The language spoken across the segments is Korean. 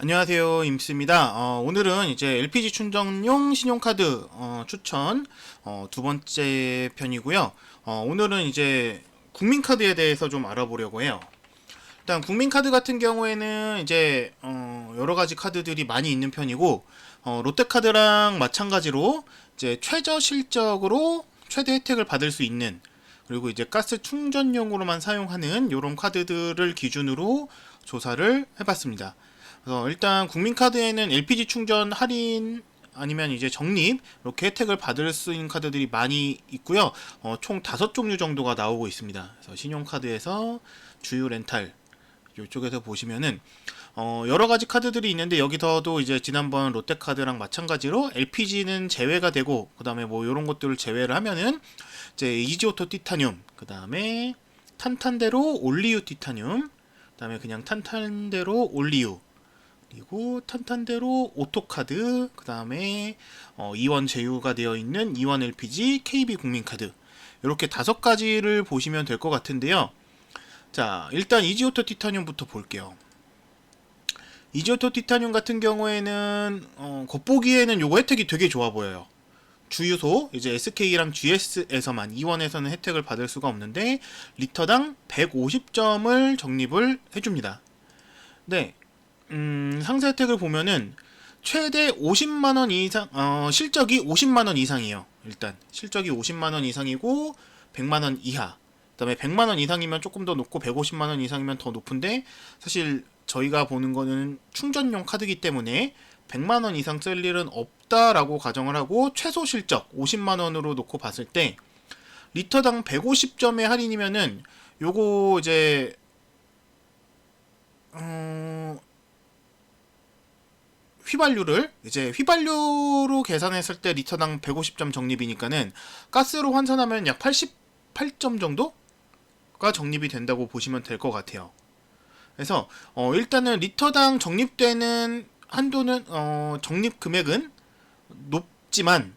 안녕하세요, 임스입니다. 오늘은 이제 LPG 충전용 신용카드 추천 두 번째 편이고요. 오늘은 이제 국민카드에 대해서 좀 알아보려고 해요. 일단 국민카드 같은 경우에는 이제 여러 가지 카드들이 많이 있는 편이고, 롯데카드랑 마찬가지로 이제 최저 실적으로 최대 혜택을 받을 수 있는, 그리고 이제 가스 충전용으로만 사용하는 이런 카드들을 기준으로 조사를 해봤습니다. 그래서 일단 국민카드에는 LPG 충전 할인 아니면 이제 적립 이렇게 혜택을 받을 수 있는 카드들이 많이 있고요. 총 5종류 정도가 나오고 있습니다. 그래서 신용카드에서 주유 렌탈 이쪽에서 보시면은 여러 가지 카드들이 있는데, 여기서도 이제 지난번 롯데카드랑 마찬가지로 LPG는 제외가 되고, 그 다음에 뭐 이런 것들을 제외를 하면은 이제 이지오토 티타늄, 그 다음에 탄탄대로 올리유 티타늄, 그 다음에 그냥 탄탄대로 올리유, 그리고 탄탄대로 오토카드, 그 다음에 이원 제휴가 되어 있는 이원 LPG KB 국민카드, 이렇게 5가지를 보시면 될 것 같은데요. 자, 일단 이지오토 티타늄부터 볼게요. 이지오토 티타늄 같은 경우에는 겉보기에는 요거 혜택이 되게 좋아 보여요. 주유소 이제 SK랑 GS에서만, 이원에서는 혜택을 받을 수가 없는데 리터당 150점을 적립을 해줍니다. 네, 상세 혜택을 보면은 최대 50만원 이상, 실적이 50만원 이상이에요. 일단 실적이 50만원 이상이고 100만원 이하, 그 다음에 100만원 이상이면 조금 더 높고 150만원 이상이면 더 높은데, 사실 저희가 보는 거는 충전용 카드이기 때문에 100만원 이상 쓸 일은 없다라고 가정을 하고, 최소 실적 50만원으로 놓고 봤을 때 리터당 150점의 할인이면은 요거 이제 휘발유로 계산했을 때 리터당 150점 적립이니까는 가스로 환산하면 약 88점 정도가 적립이 된다고 보시면 될 것 같아요. 그래서 일단은 리터당 적립되는 한도는, 적립 금액은 높지만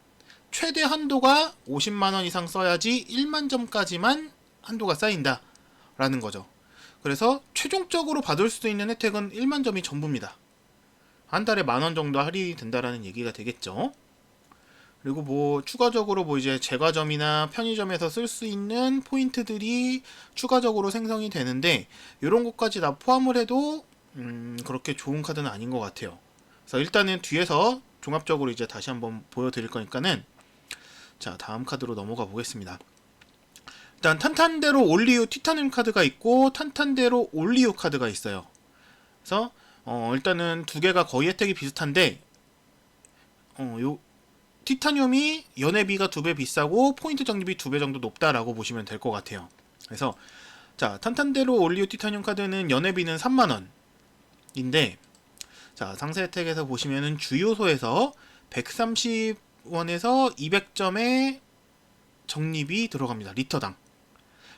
최대 한도가 50만원 이상 써야지 1만 점까지만 한도가 쌓인다 라는 거죠. 그래서 최종적으로 받을 수 있는 혜택은 1만 점이 전부입니다. 한 달에 10,000원 정도 할인이 된다라는 얘기가 되겠죠. 그리고 뭐 추가적으로 뭐 이제 제과점이나 편의점에서 쓸 수 있는 포인트들이 추가적으로 생성이 되는데, 이런 것까지 다 포함을 해도 그렇게 좋은 카드는 아닌 것 같아요. 그래서 일단은 뒤에서 종합적으로 이제 다시 한번 보여드릴 거니까는, 자, 다음 카드로 넘어가 보겠습니다. 일단 탄탄대로 올리유 티타늄 카드가 있고 탄탄대로 올리유 카드가 있어요. 그래서 일단은 두 개가 거의 혜택이 비슷한데, 요 티타늄이 연회비가 2배 비싸고 포인트 적립이 2배 정도 높다라고 보시면 될 것 같아요. 그래서 자, 탄탄대로 올리오 티타늄 카드는 연회비는 3만원인데, 자, 상세 혜택에서 보시면은 주유소에서 130원에서 200점의 적립이 들어갑니다. 리터당.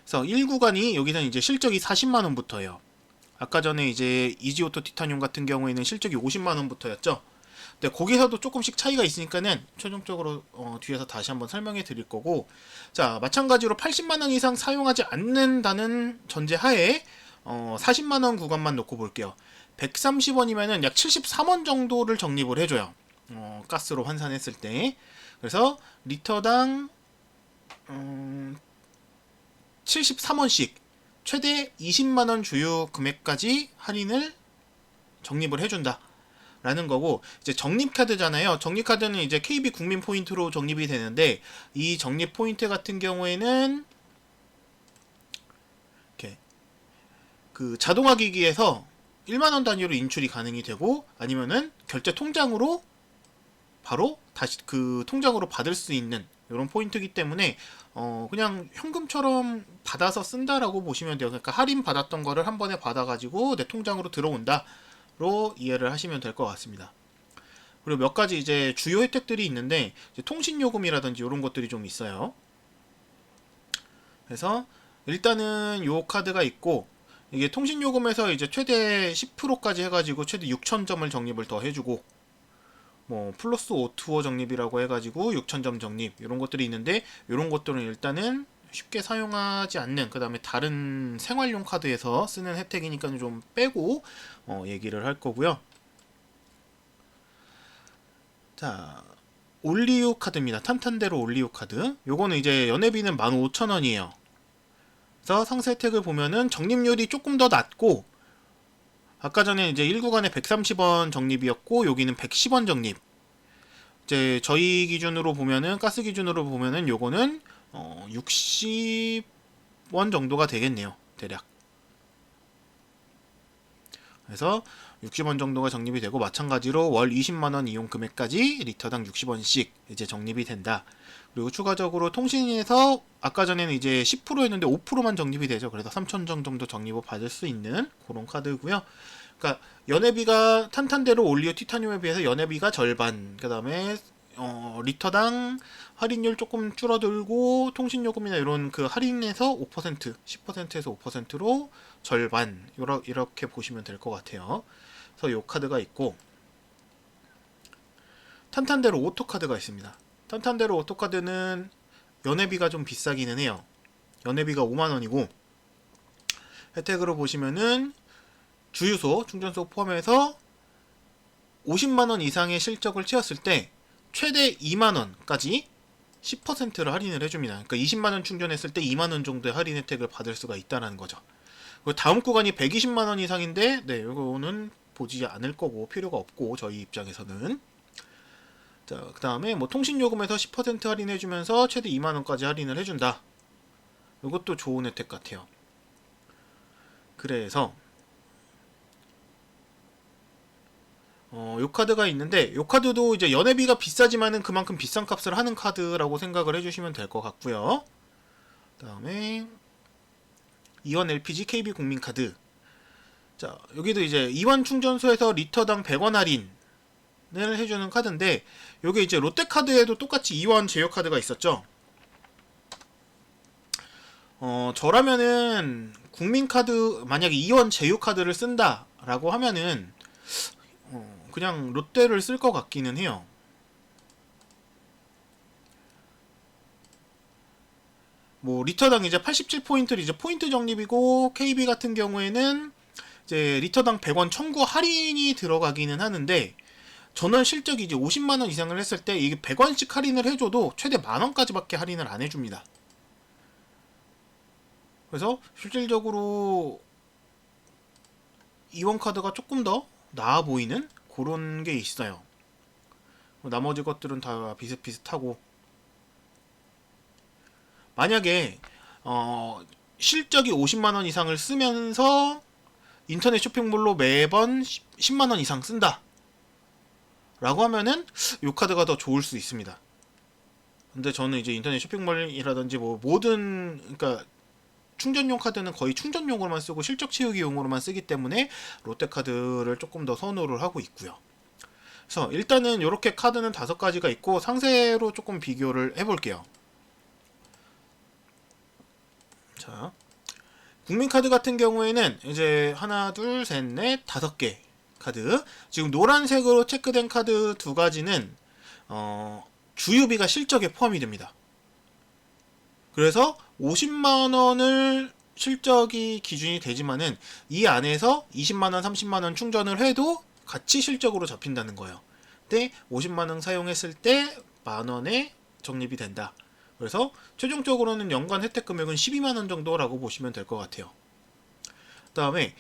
그래서 1구간이 여기서는 이제 실적이 40만원부터예요. 아까 전에 이제 이지오토 티타늄 같은 경우에는 실적이 50만원부터였죠. 근데 거기서도 조금씩 차이가 있으니까는 최종적으로 뒤에서 다시 한번 설명해 드릴 거고, 자, 마찬가지로 80만원 이상 사용하지 않는다는 전제하에 40만원 구간만 놓고 볼게요. 130원이면은 약 73원 정도를 적립을 해줘요. 가스로 환산했을 때. 그래서 리터당 73원씩 최대 20만원 주유 금액까지 할인을 적립을 해준다 라는 거고, 이제 적립 카드잖아요. 적립 카드는 이제 KB 국민 포인트로 적립이 되는데, 이 적립 포인트 같은 경우에는 이렇게 그 자동화 기기에서 1만원 단위로 인출이 가능이 되고, 아니면은 결제 통장으로 바로 다시 그 통장으로 받을 수 있는 이런 포인트이기 때문에 그냥 현금처럼 받아서 쓴다라고 보시면 돼요. 그러니까 할인 받았던 거를 한 번에 받아가지고 내 통장으로 들어온다로 이해를 하시면 될 것 같습니다. 그리고 몇 가지 이제 주요 혜택들이 있는데, 이제 통신요금이라든지 이런 것들이 좀 있어요. 그래서 일단은 요 카드가 있고, 이게 통신요금에서 이제 최대 10%까지 해가지고 최대 6,000점을 적립을 더 해주고, 뭐 플러스 오투어 적립이라고 해가지고 6,000점 적립, 이런 것들이 있는데, 이런 것들은 일단은 쉽게 사용하지 않는, 그 다음에 다른 생활용 카드에서 쓰는 혜택이니까 좀 빼고 얘기를 할 거고요. 자, 올리오 카드입니다. 탄탄대로 올리오 카드. 요거는 이제 연회비는 15,000원이에요. 그래서 상세 혜택을 보면은 적립률이 조금 더 낮고, 아까 전에 이제 1구간에 130원 적립이었고 여기는 110원 적립. 이제 저희 기준으로 보면은, 가스 기준으로 보면은 요거는 60원 정도가 되겠네요, 대략. 그래서 60원 정도가 적립이 되고, 마찬가지로 월 20만원 이용 금액까지 리터당 60원씩 이제 적립이 된다. 그리고 추가적으로 통신에서 아까 전에는 이제 10%였는데 5%만 적립이 되죠. 그래서 3,000원 정도 적립을 받을 수 있는 그런 카드고요. 그러니까 연회비가 탄탄대로 올리오 티타늄에 비해서 연회비가 절반, 그 다음에 리터당 할인율 조금 줄어들고, 통신요금이나 이런 그 할인에서 5%, 10%에서 5%로 절반, 이렇게 보시면 될 것 같아요. 그래서 요 카드가 있고, 탄탄대로 오토카드가 있습니다. 탄탄대로 오토카드는 연회비가 좀 비싸기는 해요. 연회비가 5만원이고, 혜택으로 보시면은 주유소, 충전소 포함해서 50만원 이상의 실적을 채웠을 때 최대 2만원까지 10%를 할인을 해줍니다. 그러니까 20만원 충전했을 때 2만원 정도의 할인 혜택을 받을 수가 있다는 거죠. 다음 구간이 120만원 이상인데, 네, 이거는 보지 않을 거고 필요가 없고, 저희 입장에서는. 자, 그 다음에 뭐 통신요금에서 10% 할인해주면서 최대 2만원까지 할인을 해준다. 이것도 좋은 혜택 같아요. 그래서 요 카드가 있는데, 요 카드도 이제 연회비가 비싸지만은 그만큼 비싼 값을 하는 카드라고 생각을 해주시면 될 것 같고요. 그 다음에 이원 LPG KB 국민카드. 자, 여기도 이제 이원 충전소에서 리터당 100원 할인을 해주는 카드인데, 요게 이제 롯데카드에도 똑같이 이원 제휴카드가 있었죠. 저라면은 국민카드, 만약에 이원 제휴카드를 쓴다라고 하면은 그냥 롯데를 쓸 것 같기는 해요. 뭐 리터당 이제 87포인트를 이제 포인트 적립이고, KB 같은 경우에는 이제 리터당 100원 청구 할인이 들어가기는 하는데, 저는 실적이 이제 50만원 이상을 했을 때 이게 100원씩 할인을 해줘도 최대 만원까지밖에 할인을 안 해줍니다. 그래서 실질적으로 이원 카드가 조금 더 나아 보이는 그런 게 있어요. 나머지 것들은 다 비슷비슷하고, 만약에 실적이 50만원 이상을 쓰면서 인터넷 쇼핑몰로 매번 10만원 이상 쓴다 라고 하면은 이 카드가 더 좋을 수 있습니다. 근데 저는 이제 인터넷 쇼핑몰이라든지 뭐 모든, 그러니까 충전용 카드는 거의 충전용으로만 쓰고 실적 채우기용으로만 쓰기 때문에 롯데카드를 조금 더 선호를 하고 있고요. 그래서 일단은 이렇게 카드는 5가지가 있고, 상세로 조금 비교를 해볼게요. 자, 국민카드 같은 경우에는 이제 하나, 둘, 셋, 넷, 5개 카드. 지금 노란색으로 체크된 카드 2가지는 주유비가 실적에 포함이 됩니다. 그래서 50만원을 실적이 기준이 되지만은 이 안에서 20만원, 30만원 충전을 해도 같이 실적으로 잡힌다는 거예요. 근데 50만원 사용했을 때 만원에 적립이 된다. 그래서 최종적으로는 연간 혜택 금액은 12만원 정도라고 보시면 될 것 같아요. 그 다음에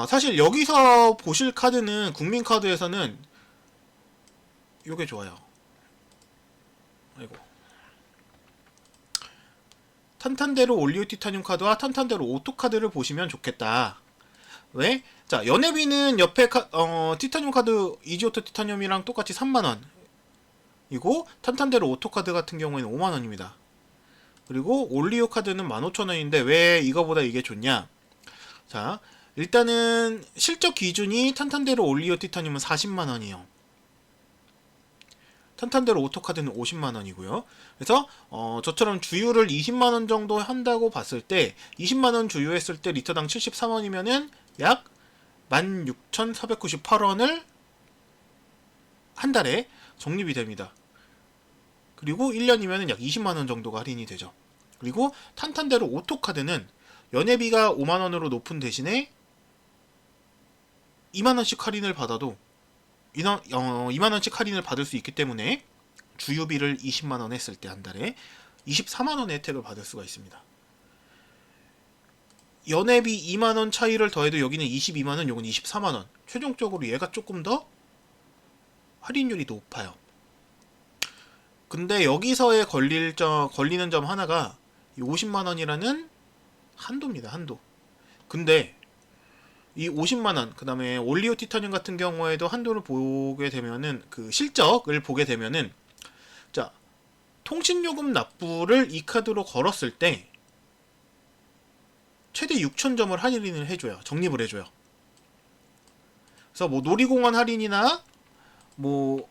사실 여기서 보실 카드는, 국민카드에서는 요게 좋아요. 아이고. 탄탄대로 올리오 티타늄 카드와 탄탄대로 오토 카드를 보시면 좋겠다. 왜? 자, 연회비는 옆에 티타늄 카드, 이지오토 티타늄이랑 똑같이 3만원 이고, 탄탄대로 오토 카드 같은 경우에는 5만원입니다. 그리고 올리오 카드는 15,000원인데 왜 이거보다 이게 좋냐? 자, 일단은 실적 기준이 탄탄대로 올리오 티타늄은 40만원이에요. 탄탄대로 오토카드는 50만원이고요. 그래서 저처럼 주유를 20만원 정도 한다고 봤을 때, 20만원 주유했을 때 리터당 73원이면은 약 16,498원을 한 달에 적립이 됩니다. 그리고 1년이면은 약 20만원 정도가 할인이 되죠. 그리고 탄탄대로 오토카드는 연회비가 5만원으로 높은 대신에 2만원씩 할인을 받아도 2만원씩 할인을 받을 수 있기 때문에 주유비를 20만원 했을 때 한 달에 24만원의 혜택을 받을 수가 있습니다. 연회비 2만원 차이를 더해도 여기는 22만원, 요건 24만원. 최종적으로 얘가 조금 더 할인율이 높아요. 근데 여기서의 걸리는 점 하나가 이 50만원이라는 한도입니다. 한도. 근데 이 50만원, 그 다음에 올리오 티타늄 같은 경우에도 한도를 보게 되면은, 그 실적을 보게 되면은, 자, 통신요금 납부를 이 카드로 걸었을 때 최대 6,000점을 할인을 해줘요. 적립을 해줘요. 그래서 뭐 놀이공원 할인이나 뭐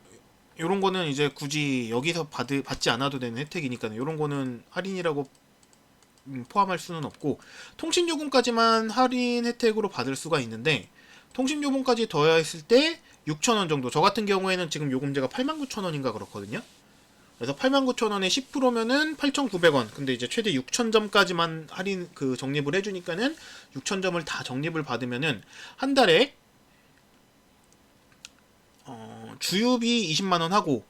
요런 거는 이제 굳이 여기서 받지 않아도 되는 혜택이니까 요런 거는 할인이라고 포함할 수는 없고, 통신요금까지만 할인 혜택으로 받을 수가 있는데, 통신요금까지 더했을 때 6,000원 정도. 저 같은 경우에는 지금 요금제가 89,000원인가 그렇거든요. 그래서 89,000원에 10%면은 8,900원. 근데 이제 최대 6,000점까지만 할인 적립을 해주니까는 6,000점을 다 적립을 받으면은 한 달에 주유비 20만원 하고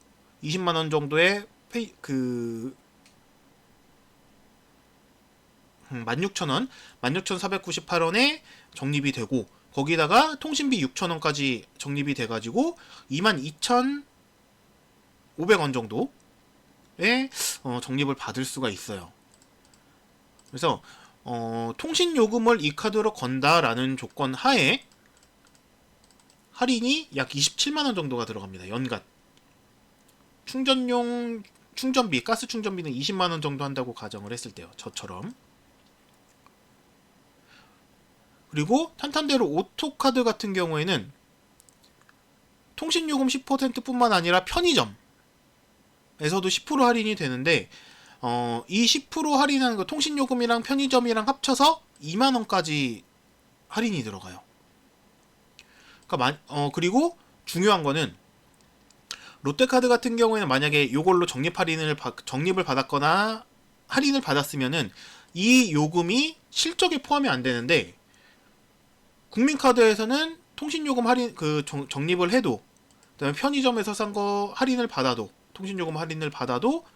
20만원 정도의 16,000원, 16,498원에 적립이 되고, 거기다가 통신비 6,000원까지 적립이 돼가지고 22,500원 정도의 적립을 받을 수가 있어요. 그래서 통신요금을 이 카드로 건다라는 조건 하에 할인이 약 27만원 정도가 들어갑니다. 연간. 충전용 충전비, 가스 충전비는 20만원 정도 한다고 가정을 했을 때요. 저처럼. 그리고 탄탄대로 오토카드 같은 경우에는 통신요금 10% 뿐만 아니라 편의점에서도 10% 할인이 되는데, 이 10% 할인하는 거 통신요금이랑 편의점이랑 합쳐서 2만원까지 할인이 들어가요. 그러니까 그리고 중요한 거는 롯데카드 같은 경우에는 만약에 요걸로 적립을 받았거나 할인을 받았으면은 이 요금이 실적에 포함이 안 되는데, 국민카드에서는 통신요금 할인 적립을 해도, 그다음에 편의점에서 산 거 할인을 받아도, 통신요금 할인을 받아도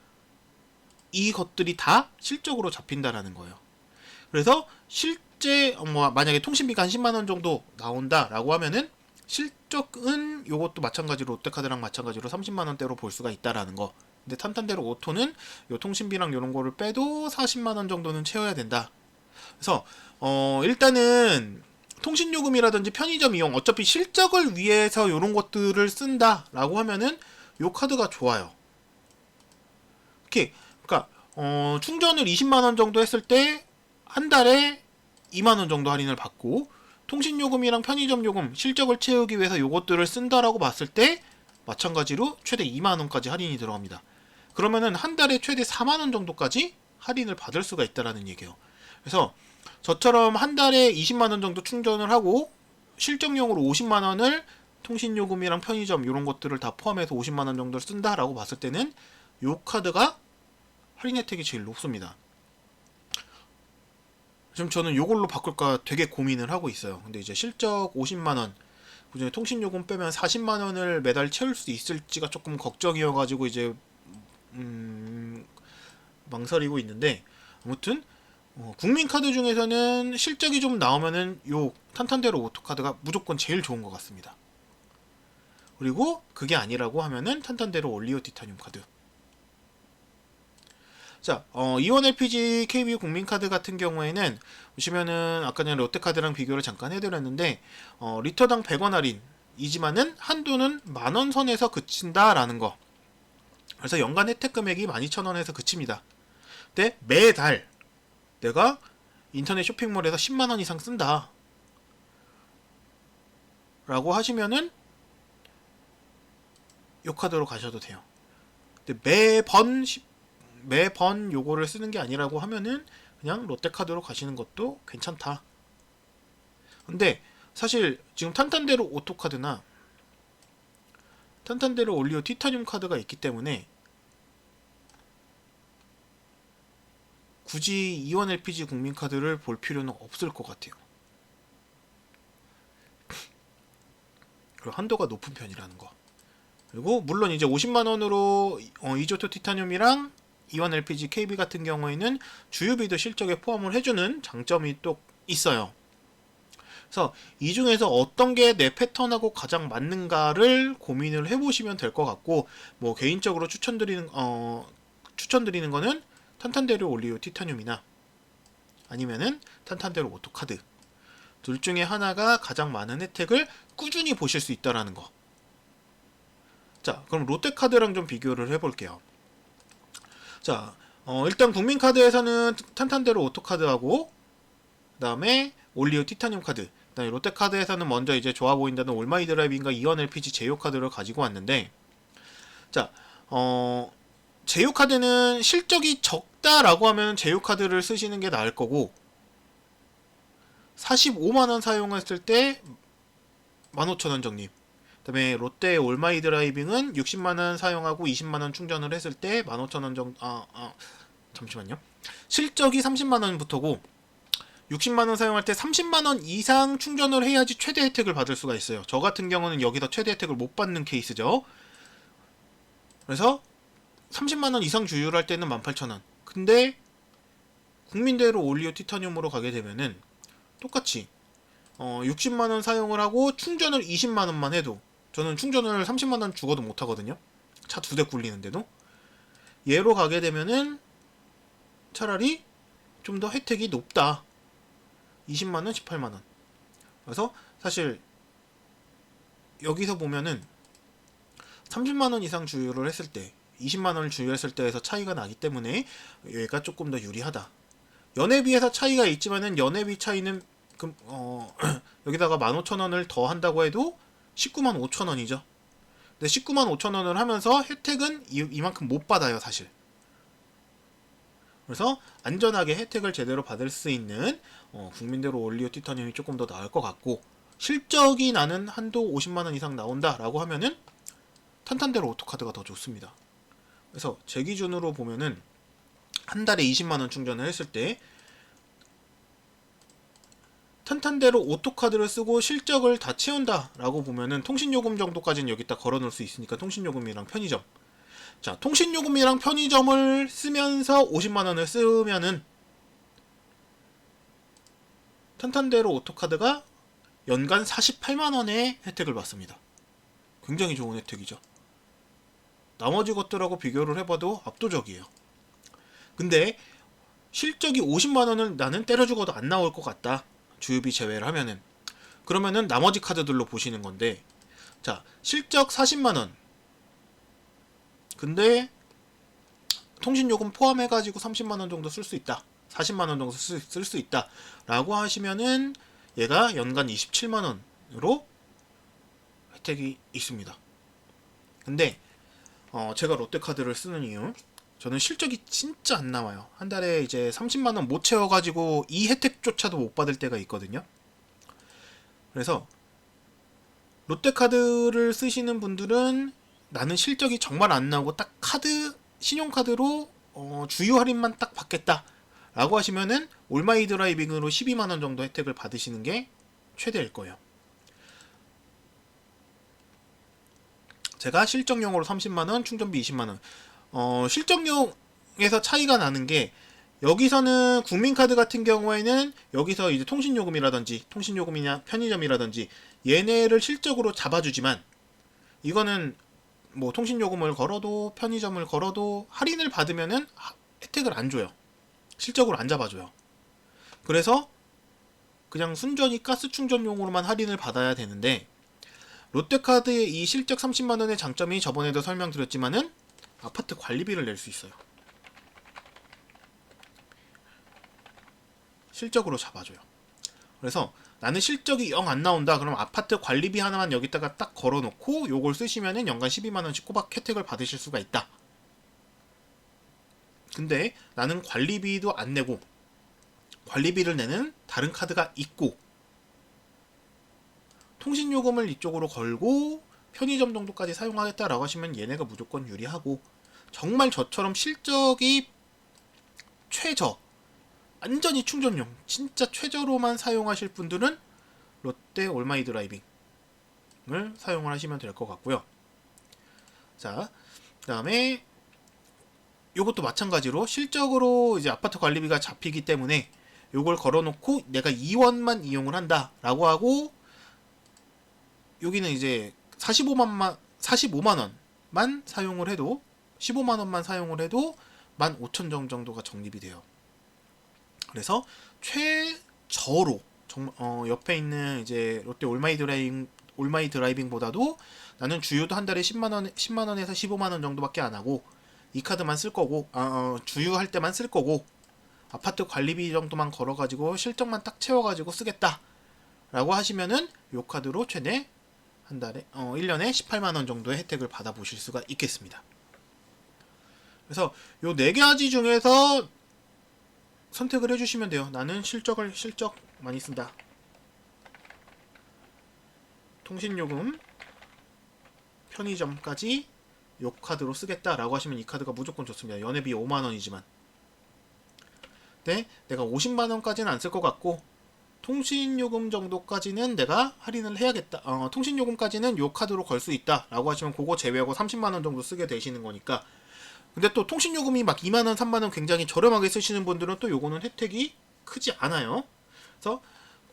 이것들이 다 실적으로 잡힌다라는 거예요. 그래서 실제 만약에 통신비가 한 10만원 정도 나온다라고 하면은 실적은 요것도 마찬가지로 롯데카드랑 마찬가지로 30만원대로 볼 수가 있다라는 거. 근데 탄탄대로 오토는 요 통신비랑 요런 거를 빼도 40만원 정도는 채워야 된다. 그래서 일단은 통신요금이라든지 편의점 이용, 어차피 실적을 위해서 요런 것들을 쓴다라고 하면은 요 카드가 좋아요. 그러니까 충전을 20만원 정도 했을 때 한 달에 2만원 정도 할인을 받고, 통신요금이랑 편의점 요금, 실적을 채우기 위해서 요것들을 쓴다라고 봤을 때 마찬가지로 최대 2만원까지 할인이 들어갑니다. 그러면은 한 달에 최대 4만원 정도까지 할인을 받을 수가 있다라는 얘기예요. 그래서 저처럼 한 달에 20만원 정도 충전을 하고 실적용으로 50만원을 통신요금이랑 편의점 이런 것들을 다 포함해서 50만원 정도를 쓴다라고 봤을 때는 요 카드가 할인 혜택이 제일 높습니다. 지금 저는 요걸로 바꿀까 되게 고민을 하고 있어요. 근데 이제 실적 50만원, 그중에 통신요금 빼면 40만원을 매달 채울 수 있을지가 조금 걱정이어가지고 이제 망설이고 있는데, 아무튼 국민카드 중에서는 실적이 좀 나오면은 요 탄탄대로 오토카드가 무조건 제일 좋은 것 같습니다. 그리고 그게 아니라고 하면은 탄탄대로 올리오 티타늄 카드. 자, 이원 LPG KBO 국민카드 같은 경우에는 보시면은 아까 전에 롯데카드랑 비교를 잠깐 해드렸는데, 리터당 100원 할인이지만은 한도는 만원 선에서 그친다라는 거. 그래서 연간 혜택 금액이 12,000원에서 그칩니다. 근데 매달 내가 인터넷 쇼핑몰에서 10만원 이상 쓴다 라고 하시면은 요 카드로 가셔도 돼요. 근데 매번 요거를 쓰는 게 아니라고 하면은 그냥 롯데카드로 가시는 것도 괜찮다. 근데 사실 지금 탄탄대로 오토카드나 탄탄대로 올리오 티타늄 카드가 있기 때문에 굳이 이원 LPG 국민카드를 볼 필요는 없을 것 같아요. 그리고 한도가 높은 편이라는 거. 그리고 물론 이제 50만 원으로 이조토 티타늄이랑 이완 LPG KB 같은 경우에는 주유비도 실적에 포함을 해주는 장점이 또 있어요. 그래서 이 중에서 어떤 게 내 패턴하고 가장 맞는가를 고민을 해보시면 될 것 같고, 뭐 개인적으로 추천드리는 거는 탄탄데르 올리오 티타늄이나 아니면은 탄탄데르 오토카드 둘 중에 하나가 가장 많은 혜택을 꾸준히 보실 수 있다라는 거. 자, 그럼 롯데카드랑 좀 비교를 해볼게요. 자, 일단 국민카드에서는 탄탄데르 오토카드하고 그 다음에 올리오 티타늄 카드, 그 다음에 롯데카드에서는 먼저 이제 좋아 보인다는 올마이 드라이빙과 이원 LPG 제휴 카드를 가지고 왔는데, 자, 제휴 카드는 실적이 적다라고 하면 제휴 카드를 쓰시는 게 나을 거고, 45만원 사용했을 때 15,000원 적립. 그 다음에 롯데 올마이 드라이빙은 60만원 사용하고 20만원 충전을 했을 때 15,000원 정도, 잠시만요. 실적이 30만원부터고, 60만원 사용할 때 30만원 이상 충전을 해야지 최대 혜택을 받을 수가 있어요. 저 같은 경우는 여기서 최대 혜택을 못 받는 케이스죠. 그래서 30만원 이상 주유를 할 때는 18,000원. 근데 국민대로 올리오 티타늄으로 가게 되면은 똑같이 60만원 사용을 하고 충전을 20만원만 해도, 저는 충전을 30만원 죽어도 못하거든요. 차 2대 굴리는데도. 얘로 가게 되면은 차라리 좀 더 혜택이 높다. 20만원, 18만원. 그래서 사실 여기서 보면은 30만원 이상 주유를 했을 때 20만원을 주유했을 때에서 차이가 나기 때문에 얘가 조금 더 유리하다. 연회비에서 차이가 있지만은 연회비 차이는 여기다가 15,000원을 더 한다고 해도 19만 5천원이죠. 근데 19만 5천원을 하면서 혜택은 이만큼 못 받아요, 사실. 그래서 안전하게 혜택을 제대로 받을 수 있는 국민대로 올리오 티타늄이 조금 더 나을 것 같고, 실적이 나는 한도 50만원 이상 나온다라고 하면은 탄탄대로 오토카드가 더 좋습니다. 그래서 제 기준으로 보면은 한 달에 20만원 충전을 했을 때 탄탄대로 오토카드를 쓰고 실적을 다 채운다라고 보면은 통신요금 정도까지는 여기다 걸어놓을 수 있으니까 통신요금이랑 편의점. 자, 통신요금이랑 편의점을 쓰면서 50만원을 쓰면은 탄탄대로 오토카드가 연간 48만원의 혜택을 받습니다. 굉장히 좋은 혜택이죠. 나머지 것들하고 비교를 해봐도 압도적이에요. 근데 실적이 50만원을 나는 때려 죽어도 안 나올 것 같다, 주유비 제외를 하면은, 그러면은 나머지 카드들로 보시는 건데, 자, 실적 40만원 근데 통신요금 포함해가지고 30만원 정도 쓸 수 있다, 40만원 정도 쓸 수 있다 라고 하시면은 얘가 연간 27만원으로 혜택이 있습니다. 근데 제가 롯데카드를 쓰는 이유, 저는 실적이 진짜 안 나와요. 한 달에 이제 30만원 못 채워가지고 이 혜택조차도 못 받을 때가 있거든요. 그래서 롯데카드를 쓰시는 분들은 나는 실적이 정말 안 나오고 딱 신용카드로 주유 할인만 딱 받겠다 라고 하시면은 올마이 드라이빙으로 12만원 정도 혜택을 받으시는 게 최대일 거예요. 제가 실적용으로 30만원, 충전비 20만원. 실적용에서 차이가 나는 게, 여기서는 국민카드 같은 경우에는 여기서 이제 통신요금이나 편의점이라든지 얘네를 실적으로 잡아주지만, 이거는 뭐 통신요금을 걸어도 편의점을 걸어도 할인을 받으면은 혜택을 안 줘요. 실적으로 안 잡아줘요. 그래서 그냥 순전히 가스 충전용으로만 할인을 받아야 되는데, 롯데카드의 이 실적 30만원의 장점이 저번에도 설명드렸지만은 아파트 관리비를 낼 수 있어요. 실적으로 잡아줘요. 그래서 나는 실적이 영 안 나온다, 그럼 아파트 관리비 하나만 여기다가 딱 걸어놓고 요걸 쓰시면은 연간 12만원씩 꼬박 혜택을 받으실 수가 있다. 근데 나는 관리비도 안 내고 관리비를 내는 다른 카드가 있고 통신요금을 이쪽으로 걸고 편의점 정도까지 사용하겠다라고 하시면 얘네가 무조건 유리하고, 정말 저처럼 실적이 최저, 완전히 충전용, 진짜 최저로만 사용하실 분들은 롯데 올마이 드라이빙 사용을 하시면 될 것 같고요. 자, 그다음에 요것도 마찬가지로 실적으로 이제 아파트 관리비가 잡히기 때문에 요걸 걸어놓고 내가 2원만 이용을 한다라고 하고, 여기는 이제 45만 원만 사용을 해도 15만 원만 사용을 해도 15,000정 정도가 적립이 돼요. 그래서 최저로 옆에 있는 이제 롯데 올마이 드라이빙보다도 나는 주유도 한 달에 10만 원에서 15만 원 정도밖에 안 하고 이 카드만 쓸 거고, 주유할 때만 쓸 거고, 아파트 관리비 정도만 걸어가지고 실적만 딱 채워가지고 쓰겠다 라고 하시면은 요 카드로 최대 한 달에 1년에 18만 원 정도의 혜택을 받아보실 수가 있겠습니다. 그래서 요 4가지 중에서 선택을 해주시면 돼요. 나는 실적 많이 쓴다. 통신요금, 편의점까지 요 카드로 쓰겠다라고 하시면 이 카드가 무조건 좋습니다. 연회비 5만 원이지만. 네, 내가 50만 원까지는 안 쓸 것 같고 통신요금 정도까지는 내가 할인을 해야겠다. 통신요금까지는 요 카드로 걸 수 있다라고 하시면 그거 제외하고 30만 원 정도 쓰게 되시는 거니까. 근데 또 통신요금이 막 2만 원, 3만 원 굉장히 저렴하게 쓰시는 분들은 또 요거는 혜택이 크지 않아요. 그래서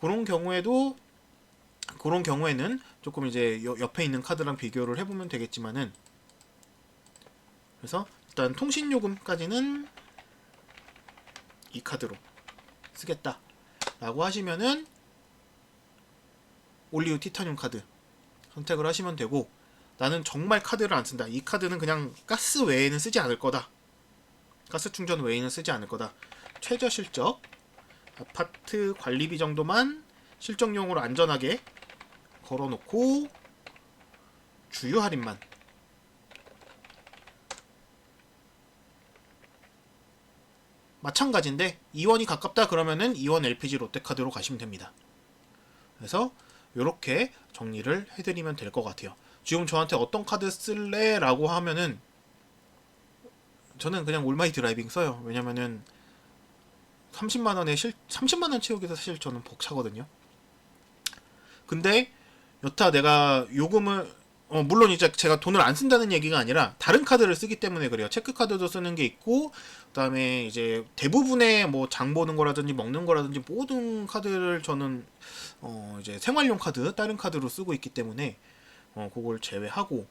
그런 경우에는 조금 이제 옆에 있는 카드랑 비교를 해보면 되겠지만은, 그래서 일단 통신요금까지는 이 카드로 쓰겠다 라고 하시면은 올리오 티타늄 카드 선택을 하시면 되고, 나는 정말 카드를 안 쓴다, 이 카드는 그냥 가스 외에는 쓰지 않을 거다, 가스 충전 외에는 쓰지 않을 거다, 최저 실적 아파트 관리비 정도만 실적용으로 안전하게 걸어놓고 주유 할인만, 마찬가지인데 2원이 가깝다 그러면은 2원 LPG 롯데카드로 가시면 됩니다. 그래서 이렇게 정리를 해드리면 될 것 같아요. 지금 저한테 어떤 카드 쓸래? 라고 하면은 저는 그냥 올마이 드라이빙 써요. 왜냐면은 30만원 채우기도 사실 저는 벅차거든요. 근데 여타 내가 요금을 물론 이제 제가 돈을 안 쓴다는 얘기가 아니라 다른 카드를 쓰기 때문에 그래요. 체크카드도 쓰는 게 있고, 그 다음에 이제 대부분의 뭐 장 보는 거라든지 먹는 거라든지 모든 카드를 저는 이제 생활용 카드, 다른 카드로 쓰고 있기 때문에 그걸 제외하고,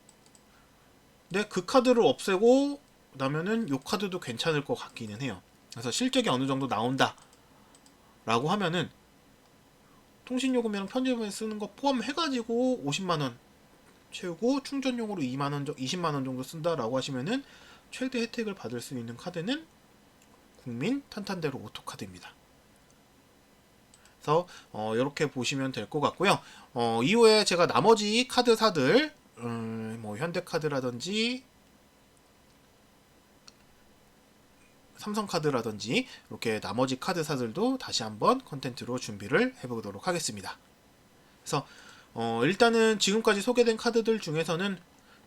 근데 그 카드를 없애고 나면은 요 카드도 괜찮을 것 같기는 해요. 그래서 실적이 어느 정도 나온다 라고 하면은 통신요금이랑 편의점에 쓰는 거 포함해가지고 50만원 채우고 충전용으로 20만원 정도 쓴다라고 하시면은 최대 혜택을 받을 수 있는 카드는 국민 탄탄대로 오토카드입니다. 그래서 이렇게 보시면 될 것 같고요. 이후에 제가 나머지 카드사들 뭐 현대카드라든지 삼성카드라든지 이렇게 나머지 카드사들도 다시 한번 컨텐츠로 준비를 해보도록 하겠습니다. 그래서 일단은 지금까지 소개된 카드들 중에서는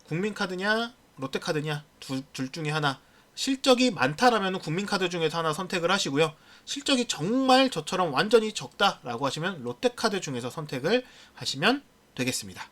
국민카드냐 롯데카드냐 둘 중에 하나, 실적이 많다라면 국민카드 중에서 하나 선택을 하시고요. 실적이 정말 저처럼 완전히 적다라고 하시면 롯데카드 중에서 선택을 하시면 되겠습니다.